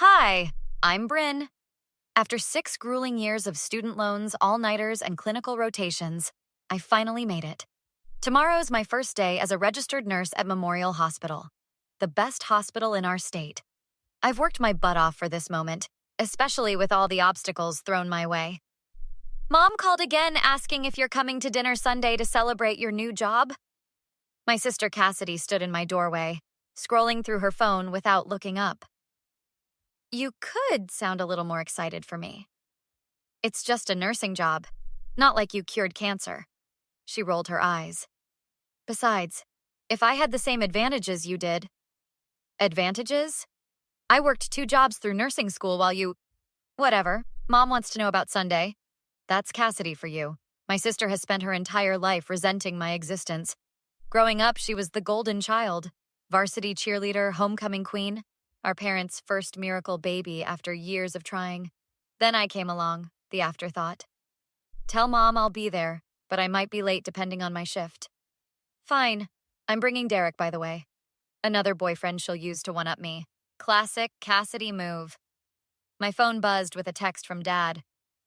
Hi, I'm Bryn. After 6 grueling years of student loans, all-nighters, and clinical rotations, I finally made it. Tomorrow's my first day as a registered nurse at Memorial Hospital, the best hospital in our state. I've worked my butt off for this moment, especially with all the obstacles thrown my way. Mom called again asking if you're coming to dinner Sunday to celebrate your new job. My sister Cassidy stood in my doorway, scrolling through her phone without looking up. You could sound a little more excited for me. It's just a nursing job, not like you cured cancer. She rolled her eyes. Besides, if I had the same advantages you did. Advantages? I worked 2 jobs through nursing school while you… Whatever, Mom wants to know about Sunday. That's Cassidy for you. My sister has spent her entire life resenting my existence. Growing up, she was the golden child, varsity cheerleader, homecoming queen, our parents' first miracle baby after years of trying. Then I came along, the afterthought. Tell Mom I'll be there, but I might be late depending on my shift. Fine. I'm bringing Derek, by the way. Another boyfriend she'll use to one-up me. Classic Cassidy move. My phone buzzed with a text from Dad.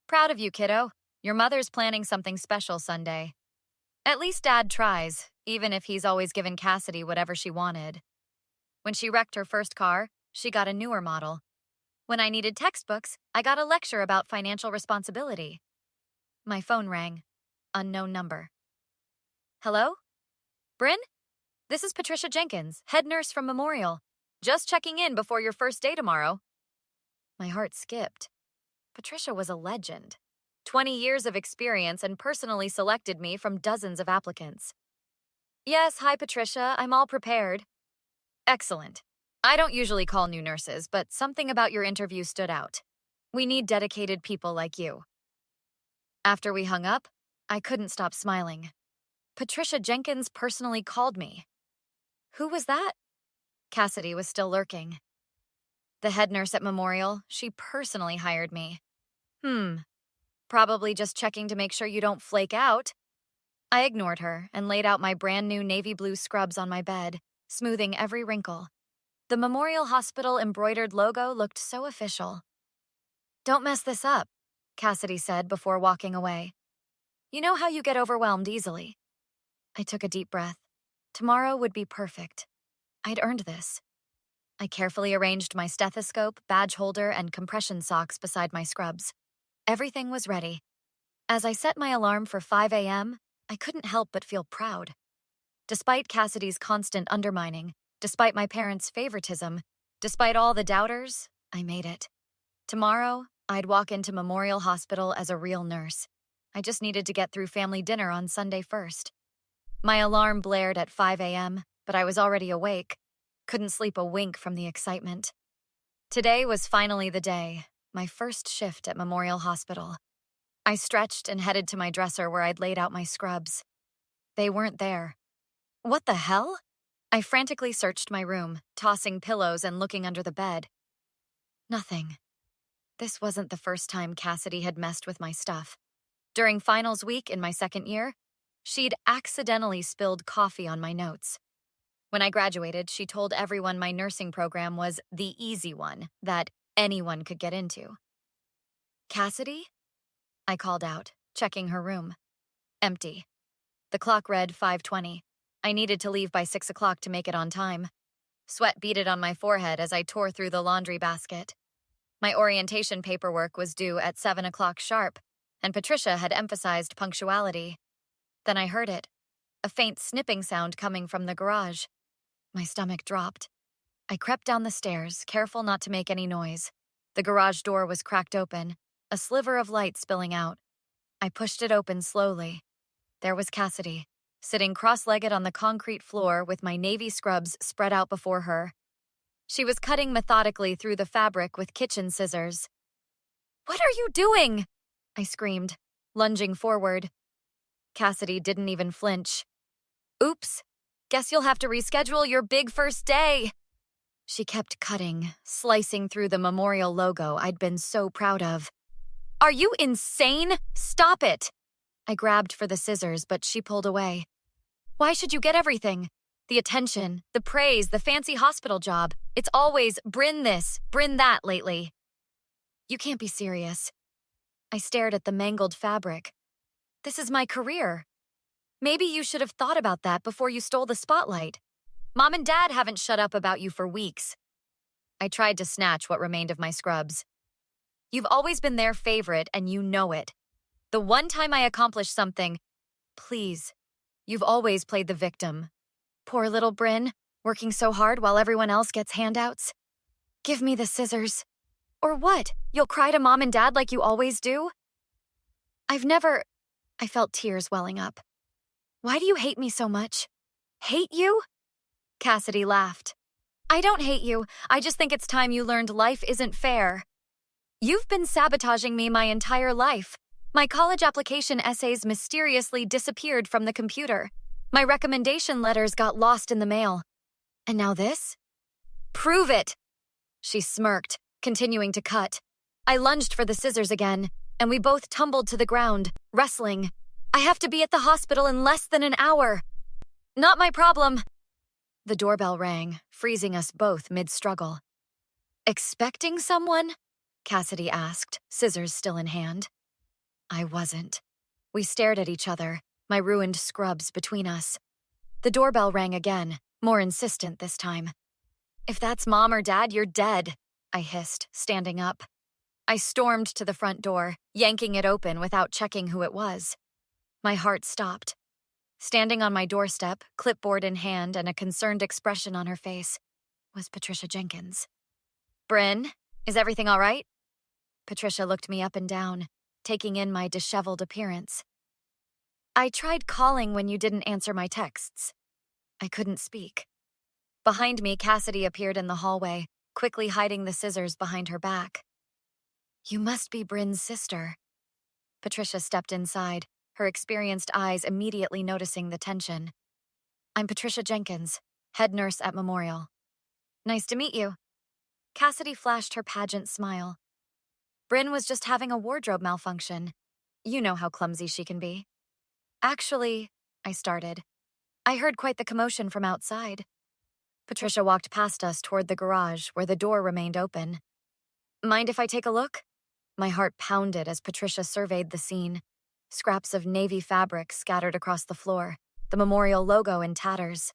Proud of you, kiddo. Your mother's planning something special Sunday. At least Dad tries, even if he's always given Cassidy whatever she wanted. When she wrecked her first car, she got a newer model. When I needed textbooks, I got a lecture about financial responsibility. My phone rang. Unknown number. Hello? Bryn? This is Patricia Jenkins, head nurse from Memorial. Just checking in before your first day tomorrow. My heart skipped. Patricia was a legend. 20 years of experience and personally selected me from dozens of applicants. Yes, hi Patricia, I'm all prepared. Excellent. I don't usually call new nurses, but something about your interview stood out. We need dedicated people like you. After we hung up, I couldn't stop smiling. Patricia Jenkins personally called me. Who was that? Cassidy was still lurking. The head nurse at Memorial, she personally hired me. Probably just checking to make sure you don't flake out. I ignored her and laid out my brand new navy blue scrubs on my bed, smoothing every wrinkle. The Memorial Hospital embroidered logo looked so official. Don't mess this up, Cassidy said before walking away. You know how you get overwhelmed easily. I took a deep breath. Tomorrow would be perfect. I'd earned this. I carefully arranged my stethoscope, badge holder, and compression socks beside my scrubs. Everything was ready. As I set my alarm for 5 a.m., I couldn't help but feel proud. Despite Cassidy's constant undermining, despite my parents' favoritism, despite all the doubters, I made it. Tomorrow, I'd walk into Memorial Hospital as a real nurse. I just needed to get through family dinner on Sunday first. My alarm blared at 5 a.m., but I was already awake. Couldn't sleep a wink from the excitement. Today was finally the day, my first shift at Memorial Hospital. I stretched and headed to my dresser where I'd laid out my scrubs. They weren't there. What the hell? I frantically searched my room, tossing pillows and looking under the bed. Nothing. This wasn't the first time Cassidy had messed with my stuff. During finals week in my second year, she'd accidentally spilled coffee on my notes. When I graduated, she told everyone my nursing program was the easy one that anyone could get into. Cassidy? I called out, checking her room. Empty. The clock read 5:20. I needed to leave by 6 o'clock to make it on time. Sweat beaded on my forehead as I tore through the laundry basket. My orientation paperwork was due at 7 o'clock sharp, and Patricia had emphasized punctuality. Then I heard it, a faint snipping sound coming from the garage. My stomach dropped. I crept down the stairs, careful not to make any noise. The garage door was cracked open, a sliver of light spilling out. I pushed it open slowly. There was Cassidy, sitting cross-legged on the concrete floor with my navy scrubs spread out before her. She was cutting methodically through the fabric with kitchen scissors. "What are you doing?" I screamed, lunging forward. Cassidy didn't even flinch. "Oops, guess you'll have to reschedule your big first day." She kept cutting, slicing through the Memorial logo I'd been so proud of. "Are you insane? Stop it!" I grabbed for the scissors, but she pulled away. "Why should you get everything? The attention, the praise, the fancy hospital job. It's always Bryn this, Bryn that lately. You can't be serious. I stared at the mangled fabric. This is my career. Maybe you should have thought about that before you stole the spotlight. Mom and Dad haven't shut up about you for weeks. I tried to snatch what remained of my scrubs. You've always been their favorite, and you know it. The one time I accomplished something, please, you've always played the victim. Poor little Bryn, working so hard while everyone else gets handouts. Give me the scissors. Or what? You'll cry to Mom and Dad like you always do? I felt tears welling up. Why do you hate me so much? Hate you? Cassidy laughed. I don't hate you. I just think it's time you learned life isn't fair. You've been sabotaging me my entire life. My college application essays mysteriously disappeared from the computer. My recommendation letters got lost in the mail. And now this? Prove it! She smirked, continuing to cut. I lunged for the scissors again, and we both tumbled to the ground, wrestling. I have to be at the hospital in less than an hour. Not my problem. The doorbell rang, freezing us both mid-struggle. Expecting someone? Cassidy asked, scissors still in hand. I wasn't. We stared at each other, my ruined scrubs between us. The doorbell rang again, more insistent this time. If that's Mom or Dad, you're dead, I hissed, standing up. I stormed to the front door, yanking it open without checking who it was. My heart stopped. Standing on my doorstep, clipboard in hand and a concerned expression on her face, was Patricia Jenkins. Bryn, is everything all right? Patricia looked me up and down, taking in my disheveled appearance. I tried calling when you didn't answer my texts. I couldn't speak. Behind me, Cassidy appeared in the hallway, quickly hiding the scissors behind her back. You must be Bryn's sister. Patricia stepped inside, her experienced eyes immediately noticing the tension. I'm Patricia Jenkins, head nurse at Memorial. Nice to meet you. Cassidy flashed her pageant smile. Bryn was just having a wardrobe malfunction. You know how clumsy she can be. Actually, I started. I heard quite the commotion from outside. Patricia walked past us toward the garage where the door remained open. Mind if I take a look? My heart pounded as Patricia surveyed the scene. Scraps of navy fabric scattered across the floor, the Memorial logo in tatters.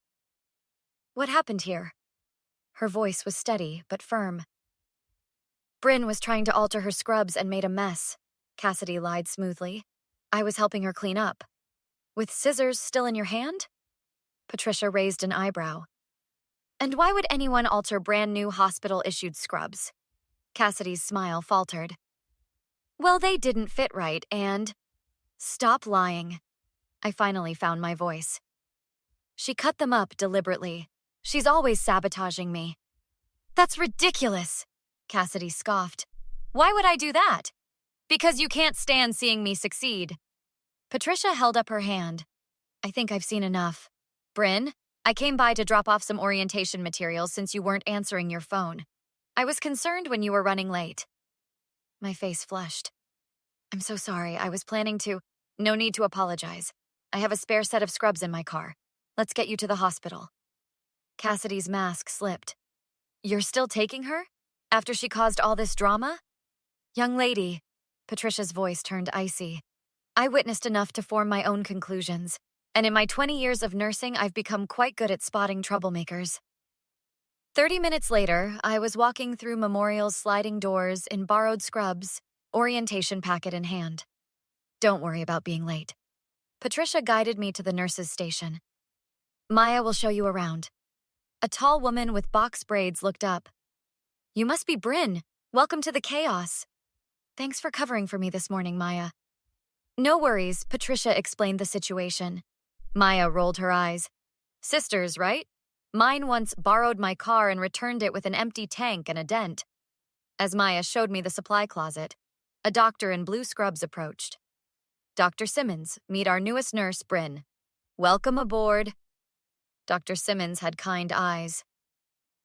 What happened here? Her voice was steady but firm. Bryn was trying to alter her scrubs and made a mess, Cassidy lied smoothly. I was helping her clean up. With scissors still in your hand? Patricia raised an eyebrow. And why would anyone alter brand new hospital-issued scrubs? Cassidy's smile faltered. Well, they didn't fit right, and... Stop lying. I finally found my voice. She cut them up deliberately. She's always sabotaging me. That's ridiculous, Cassidy scoffed. Why would I do that? Because you can't stand seeing me succeed. Patricia held up her hand. I think I've seen enough. Bryn, I came by to drop off some orientation materials since you weren't answering your phone. I was concerned when you were running late. My face flushed. I'm so sorry. I was planning to... No need to apologize. I have a spare set of scrubs in my car. Let's get you to the hospital. Cassidy's mask slipped. You're still taking her? After she caused all this drama? Young lady, Patricia's voice turned icy. I witnessed enough to form my own conclusions, and in my 20 years of nursing, I've become quite good at spotting troublemakers. 30 minutes later, I was walking through Memorial's sliding doors in borrowed scrubs, orientation packet in hand. Don't worry about being late. Patricia guided me to the nurse's station. Maya will show you around. A tall woman with box braids looked up. You must be Bryn. Welcome to the chaos. Thanks for covering for me this morning, Maya. No worries, Patricia explained the situation. Maya rolled her eyes. Sisters, right? Mine once borrowed my car and returned it with an empty tank and a dent. As Maya showed me the supply closet, a doctor in blue scrubs approached. Dr. Simmons, meet our newest nurse, Bryn. Welcome aboard. Dr. Simmons had kind eyes.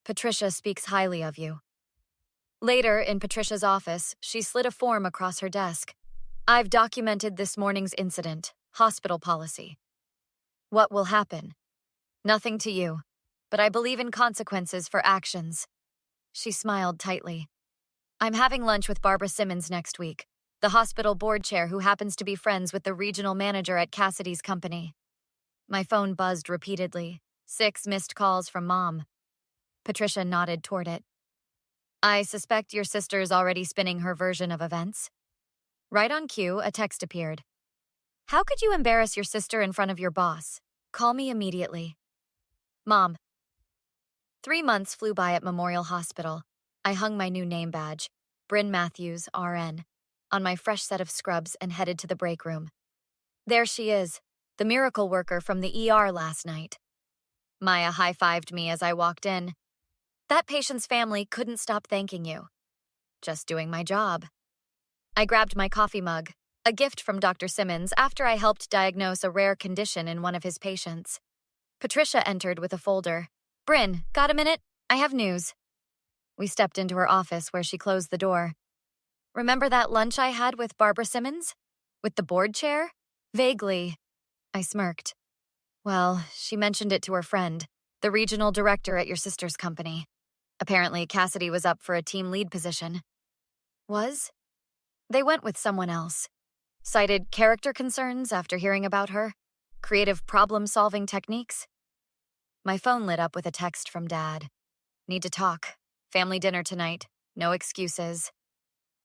Patricia speaks highly of you. Later, in Patricia's office, she slid a form across her desk. I've documented this morning's incident, hospital policy. What will happen? Nothing to you, but I believe in consequences for actions. She smiled tightly. I'm having lunch with Barbara Simmons next week, the hospital board chair who happens to be friends with the regional manager at Cassidy's company. My phone buzzed repeatedly. 6 missed calls from Mom. Patricia nodded toward it. I suspect your sister's already spinning her version of events. Right on cue, a text appeared. How could you embarrass your sister in front of your boss? Call me immediately. Mom. 3 months flew by at Memorial Hospital. I hung my new name badge, Bryn Matthews, RN, on my fresh set of scrubs and headed to the break room. There she is, the miracle worker from the ER last night. Maya high-fived me as I walked in. That patient's family couldn't stop thanking you. Just doing my job. I grabbed my coffee mug, a gift from Dr. Simmons after I helped diagnose a rare condition in one of his patients. Patricia entered with a folder. Bryn, got a minute? I have news. We stepped into her office where she closed the door. Remember that lunch I had with Barbara Simmons? With the board chair? Vaguely. I smirked. Well, she mentioned it to her friend, the regional director at your sister's company. Apparently, Cassidy was up for a team lead position. Was? They went with someone else. Cited character concerns after hearing about her. Creative problem-solving techniques. My phone lit up with a text from Dad. Need to talk. Family dinner tonight. No excuses.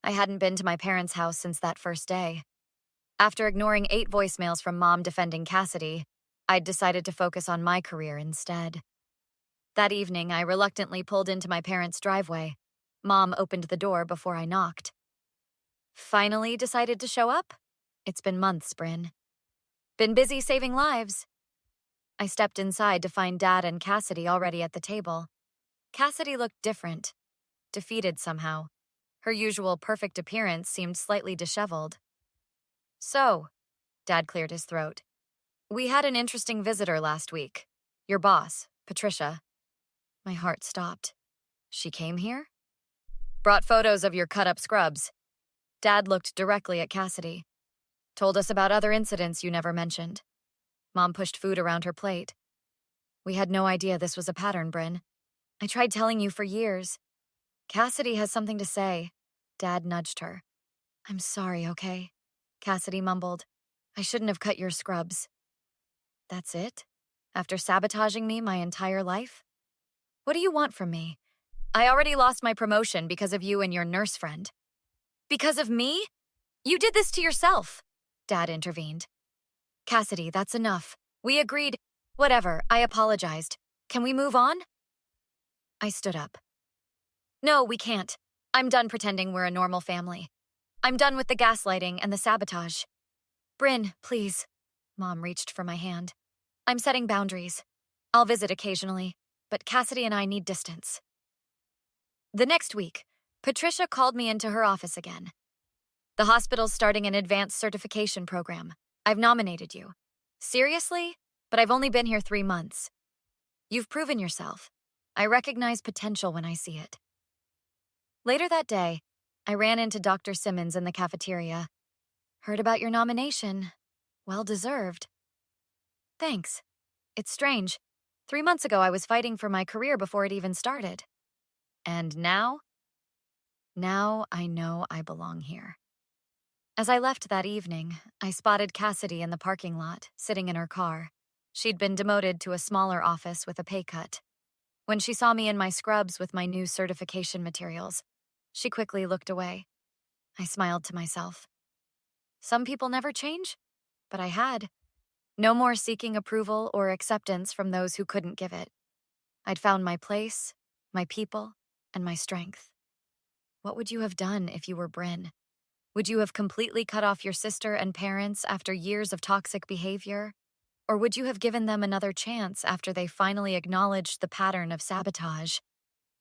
I hadn't been to my parents' house since that first day. After ignoring 8 voicemails from Mom defending Cassidy, I'd decided to focus on my career instead. That evening, I reluctantly pulled into my parents' driveway. Mom opened the door before I knocked. Finally decided to show up? It's been months, Bryn. Been busy saving lives. I stepped inside to find Dad and Cassidy already at the table. Cassidy looked different, defeated somehow. Her usual perfect appearance seemed slightly disheveled. So, Dad cleared his throat. We had an interesting visitor last week. Your boss, Patricia. My heart stopped. She came here? Brought photos of your cut-up scrubs. Dad looked directly at Cassidy. Told us about other incidents you never mentioned. Mom pushed food around her plate. We had no idea this was a pattern, Bryn. I tried telling you for years. Cassidy has something to say. Dad nudged her. I'm sorry, okay? Cassidy mumbled. I shouldn't have cut your scrubs. That's it? After sabotaging me my entire life? What do you want from me? I already lost my promotion because of you and your nurse friend. Because of me? You did this to yourself, Dad intervened. Cassidy, that's enough. We agreed. Whatever, I apologized. Can we move on? I stood up. No, we can't. I'm done pretending we're a normal family. I'm done with the gaslighting and the sabotage. Bryn, please. Mom reached for my hand. I'm setting boundaries. I'll visit occasionally, but Cassidy and I need distance. The next week, Patricia called me into her office again. The hospital's starting an advanced certification program. I've nominated you. Seriously? But I've only been here 3 months. You've proven yourself. I recognize potential when I see it. Later that day, I ran into Dr. Simmons in the cafeteria. Heard about your nomination. Well deserved. Thanks. It's strange. 3 months ago, I was fighting for my career before it even started. And now? Now I know I belong here. As I left that evening, I spotted Cassidy in the parking lot, sitting in her car. She'd been demoted to a smaller office with a pay cut. When she saw me in my scrubs with my new certification materials, she quickly looked away. I smiled to myself. Some people never change, but I had. No more seeking approval or acceptance from those who couldn't give it. I'd found my place, my people, and my strength. What would you have done if you were Bryn? Would you have completely cut off your sister and parents after years of toxic behavior? Or would you have given them another chance after they finally acknowledged the pattern of sabotage?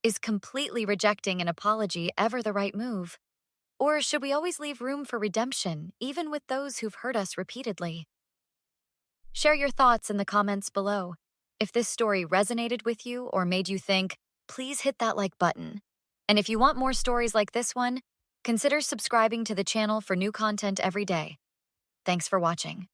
Is completely rejecting an apology ever the right move? Or should we always leave room for redemption, even with those who've hurt us repeatedly? Share your thoughts in the comments below. If this story resonated with you or made you think, please hit that like button. And if you want more stories like this one, consider subscribing to the channel for new content every day. Thanks for watching.